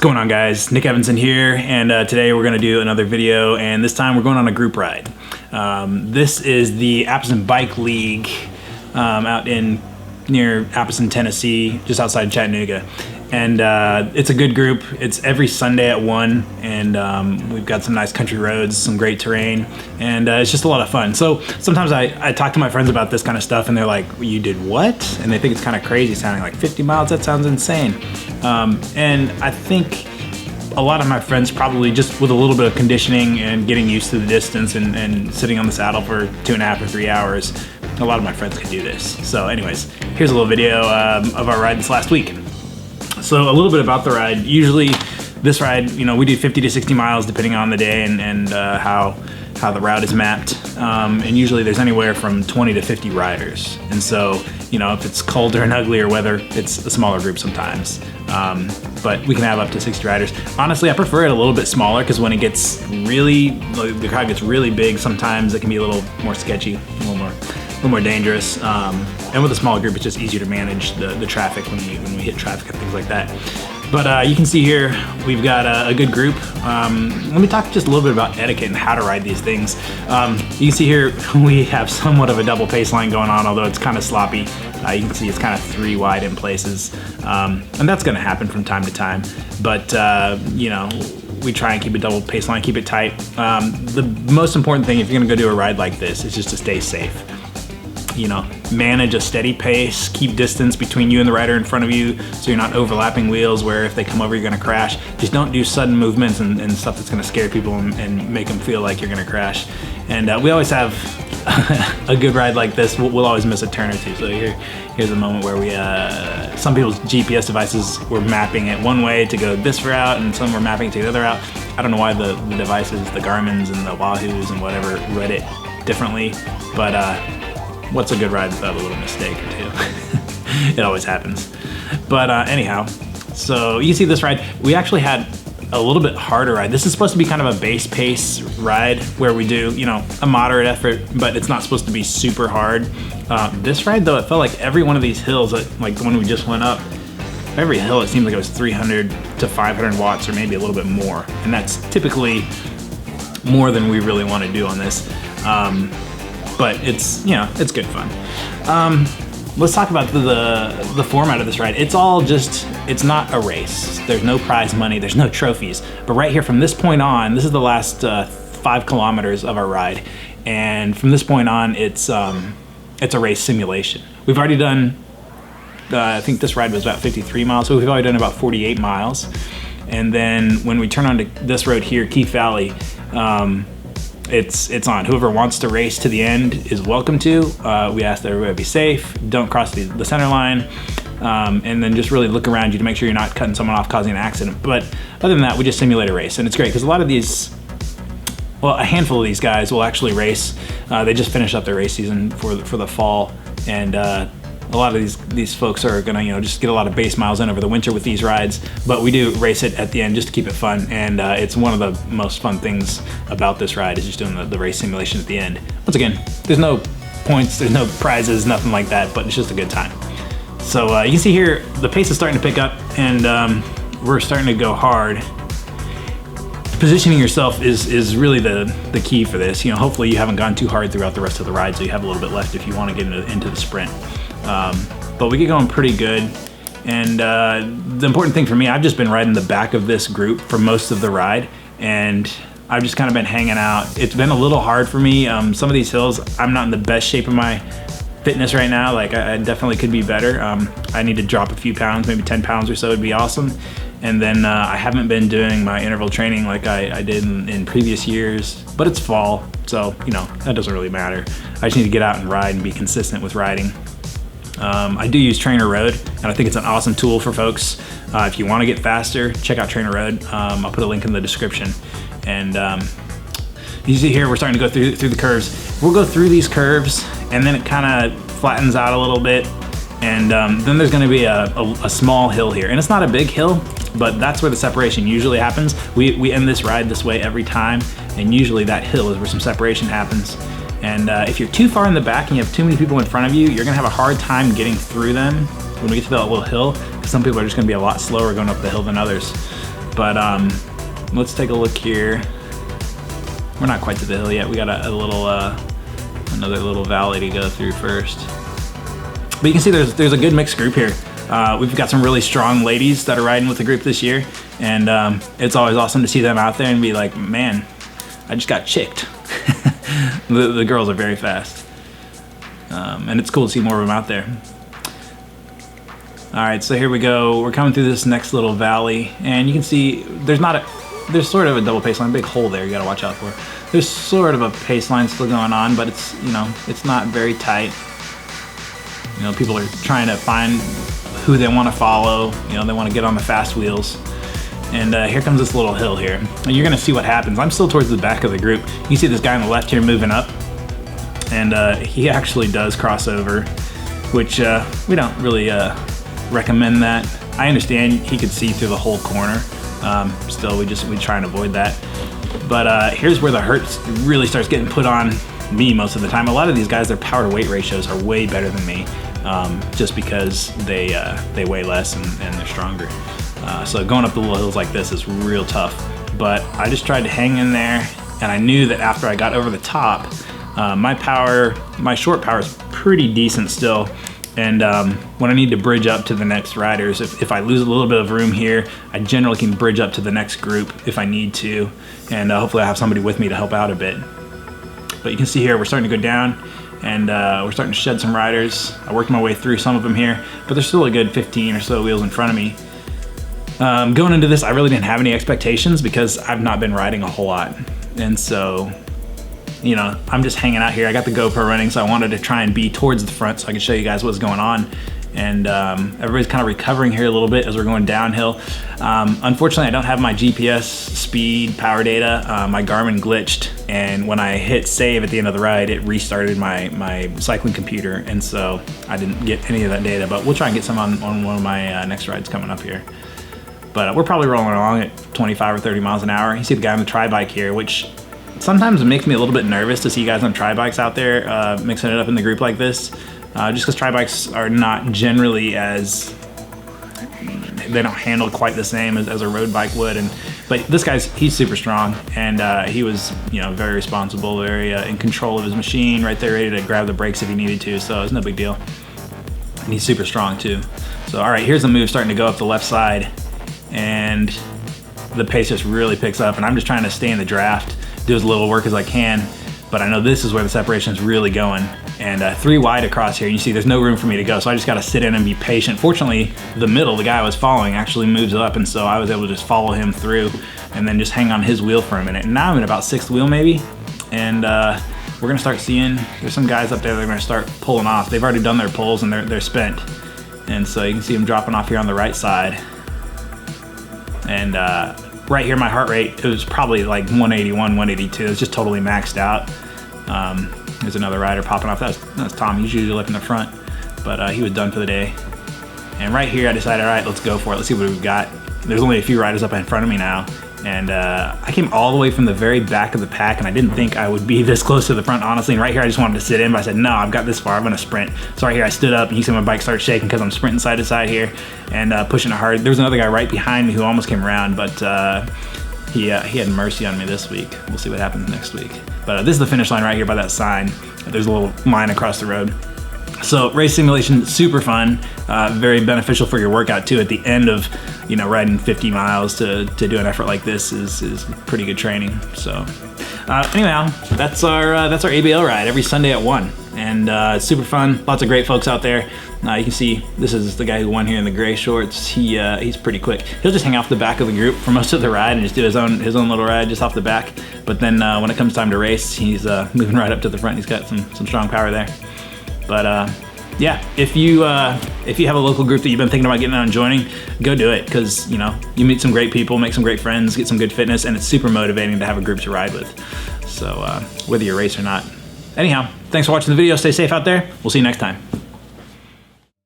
going on, guys? Nick Evanson here, and today we're going to do another video, and this time we're going on a group ride. This is the Appleton Bike League out near Appleton, Tennessee, just outside Chattanooga. And it's a good group. It's every Sunday at 1, and we've got some nice country roads, some great terrain, and it's just a lot of fun. So sometimes I talk to my friends about this kind of stuff, and they're like, "You did what?" And they think it's kind of crazy sounding, like 50 miles, that sounds insane. And I think a lot of my friends probably just with a little bit of conditioning and getting used to the distance and sitting on the saddle for 2.5 or 3 hours, a lot of my friends could do this. So anyways, here's a little video of our ride this last week. So a little bit about the ride. Usually this ride, you know, we do 50 to 60 miles depending on the day and how the route is mapped. And usually there's anywhere from 20 to 50 riders. And so, you know, if it's colder and uglier weather, it's a smaller group sometimes. But we can have up to 60 riders. Honestly, I prefer it a little bit smaller because when it gets really, the crowd gets really big, sometimes it can be a little more sketchy, a little more dangerous. And with a smaller group, it's just easier to manage the traffic when we hit traffic and things like that. But you can see here, we've got a good group. Let me talk just a little bit about etiquette and how to ride these things. You can see here, we have somewhat of a double pace line going on, although it's kind of sloppy. You can see it's kind of 3 wide in places. And that's gonna happen from time to time. But, you know, we try and keep a double pace line, keep it tight. The most important thing if you're gonna go do a ride like this is just to stay safe. You know, manage a steady pace, keep distance between you and the rider in front of you so you're not overlapping wheels where if they come over you're gonna crash. Just don't do sudden movements and stuff that's gonna scare people and make them feel like you're gonna crash. And we always have a good ride like this. We'll always miss a turn or two. So here's a moment where we, some people's GPS devices were mapping it one way to go this route and some were mapping it to the other route. I don't know why the devices, the Garmin's and the Wahoos and whatever read it differently, but what's a good ride without a little mistake or two? It always happens. But anyhow, so you see this ride, we actually had a little bit harder ride. This is supposed to be kind of a base pace ride where we do, you know, a moderate effort, but it's not supposed to be super hard. This ride though, it felt like every one of these hills, like the one we just went up, every hill it seemed like it was 300 to 500 watts or maybe a little bit more. And that's typically more than we really want to do on this. But it's, you know, it's good fun. Let's talk about the format of this ride. It's all just, it's not a race. There's no prize money, there's no trophies. But right here from this point on, this is the last 5 kilometers of our ride. And from this point on, it's a race simulation. We've already done, I think this ride was about 53 miles, so we've already done about 48 miles. And then when we turn onto this road here, Keith Valley, it's on. Whoever wants to race to the end is welcome to. We ask that everybody be safe, don't cross the center line, and then just really look around you to make sure you're not cutting someone off, causing an accident. But other than that, we just simulate a race, and it's great because a lot of these, well, a handful of these guys will actually race. They just finished up their race season for the fall, and a lot of these folks are gonna, you know, just get a lot of base miles in over the winter with these rides, but we do race it at the end just to keep it fun, and it's one of the most fun things about this ride is just doing the race simulation at the end. Once again, there's no points, there's no prizes, nothing like that, but it's just a good time. So you can see here, the pace is starting to pick up, and we're starting to go hard. Positioning yourself is really the key for this. You know, hopefully you haven't gone too hard throughout the rest of the ride, so you have a little bit left if you want to get into the sprint. But we get going pretty good, and the important thing for me, I've just been riding the back of this group for most of the ride, and I've just kind of been hanging out. It's been a little hard for me. Some of these hills, I'm not in the best shape of my fitness right now. Like I definitely could be better. I need to drop a few pounds, maybe 10 pounds or so would be awesome. And then I haven't been doing my interval training like I did in previous years, but it's fall, so you know, that doesn't really matter. I just need to get out and ride and be consistent with riding. I do use Trainer Road, and I think it's an awesome tool for folks. If you want to get faster, check out Trainer Road. I'll put a link in the description. And you see here, we're starting to go through the curves. We'll go through these curves, and then it kind of flattens out a little bit. And then there's going to be a small hill here, and it's not a big hill, but that's where the separation usually happens. We end this ride this way every time, and usually that hill is where some separation happens. And if you're too far in the back and you have too many people in front of you, you're gonna have a hard time getting through them when we get to that little hill, because some people are just gonna be a lot slower going up the hill than others. But let's take a look here. We're not quite to the hill yet. We got a little, another little valley to go through first. But you can see there's a good mixed group here. We've got some really strong ladies that are riding with the group this year, and it's always awesome to see them out there and be like, man, I just got chicked. The girls are very fast, and it's cool to see more of them out there. All right, so here we go. We're coming through this next little valley, and you can see there's sort of a double pace line, big hole there you gotta watch out for. There's sort of a pace line still going on, but it's, you know, it's not very tight. You know, people are trying to find who they want to follow. You know, they want to get on the fast wheels. And here comes this little hill here. And you're gonna see what happens. I'm still towards the back of the group. You can see this guy on the left here moving up, and he actually does cross over, which we don't really recommend that. I understand he could see through the whole corner. Still, we try and avoid that. But here's where the hurt really starts getting put on me most of the time. A lot of these guys, their power to weight ratios are way better than me, just because they weigh less and they're stronger. So going up the little hills like this is real tough. But I just tried to hang in there, and I knew that after I got over the top, my short power is pretty decent still. And when I need to bridge up to the next riders, if I lose a little bit of room here, I generally can bridge up to the next group if I need to, and hopefully I have somebody with me to help out a bit. But you can see here we're starting to go down, and we're starting to shed some riders. I worked my way through some of them here, but there's still a good 15 or so wheels in front of me. Going into this, I really didn't have any expectations because I've not been riding a whole lot, and so, you know, I'm just hanging out here. I got the GoPro running, so I wanted to try and be towards the front so I could show you guys what's going on. And everybody's kind of recovering here a little bit as we're going downhill. Unfortunately, I don't have my GPS speed power data. My Garmin glitched, and when I hit save at the end of the ride, it restarted my cycling computer, and so I didn't get any of that data. But we'll try and get some on one of my next rides coming up here. But we're probably rolling along at 25 or 30 miles an hour. You see the guy on the tri-bike here, which sometimes it makes me a little bit nervous to see guys on tri-bikes out there mixing it up in the group like this. Just because tri-bikes are not generally they don't handle quite the same as a road bike would. But this he's super strong, and he was, you know, very responsible, very in control of his machine, right there ready to grab the brakes if he needed to, so it's no big deal. And he's super strong too. So all right, here's the move starting to go up the left side, and the pace just really picks up, and I'm just trying to stay in the draft, do as little work as I can, but I know this is where the separation is really going. And 3 wide across here, you see there's no room for me to go, so I just gotta sit in and be patient. Fortunately, the middle, the guy I was following, actually moves up, and so I was able to just follow him through and then just hang on his wheel for a minute. And now I'm in about 6th wheel maybe, and we're gonna start seeing, there's some guys up there that are gonna start pulling off. They've already done their pulls and they're spent. And so you can see them dropping off here on the right side. And right here, my heart rate, it was probably like 181, 182. It's just totally maxed out. There's another rider popping off. That's Tom. He's usually up in the front, but he was done for the day. And right here, I decided, all right, let's go for it. Let's see what we've got. There's only a few riders up in front of me now, and I came all the way from the very back of the pack, and I didn't think I would be this close to the front, honestly. And right here, I just wanted to sit in, but I said, no, I've got this far. I'm gonna sprint. So right here, I stood up, and you see my bike start shaking because I'm sprinting side to side here and pushing it hard. There was another guy right behind me who almost came around, but he had mercy on me this week. We'll see what happens next week. But this is the finish line right here by that sign. There's a little line across the road. So race simulation, super fun, very beneficial for your workout too. At the end of, you know, riding 50 miles to do an effort like this is pretty good training. So anyhow, that's our ABL ride every Sunday at 1, and it's super fun. Lots of great folks out there. You can see this is the guy who won here in the gray shorts. He's pretty quick. He'll just hang off the back of the group for most of the ride and just do his own little ride just off the back. But then when it comes time to race, he's moving right up to the front. He's got some strong power there. But yeah, if you have a local group that you've been thinking about getting out and joining, go do it, because you know, you meet some great people, make some great friends, get some good fitness, and it's super motivating to have a group to ride with. So whether you race or not. Anyhow, thanks for watching the video. Stay safe out there. We'll see you next time.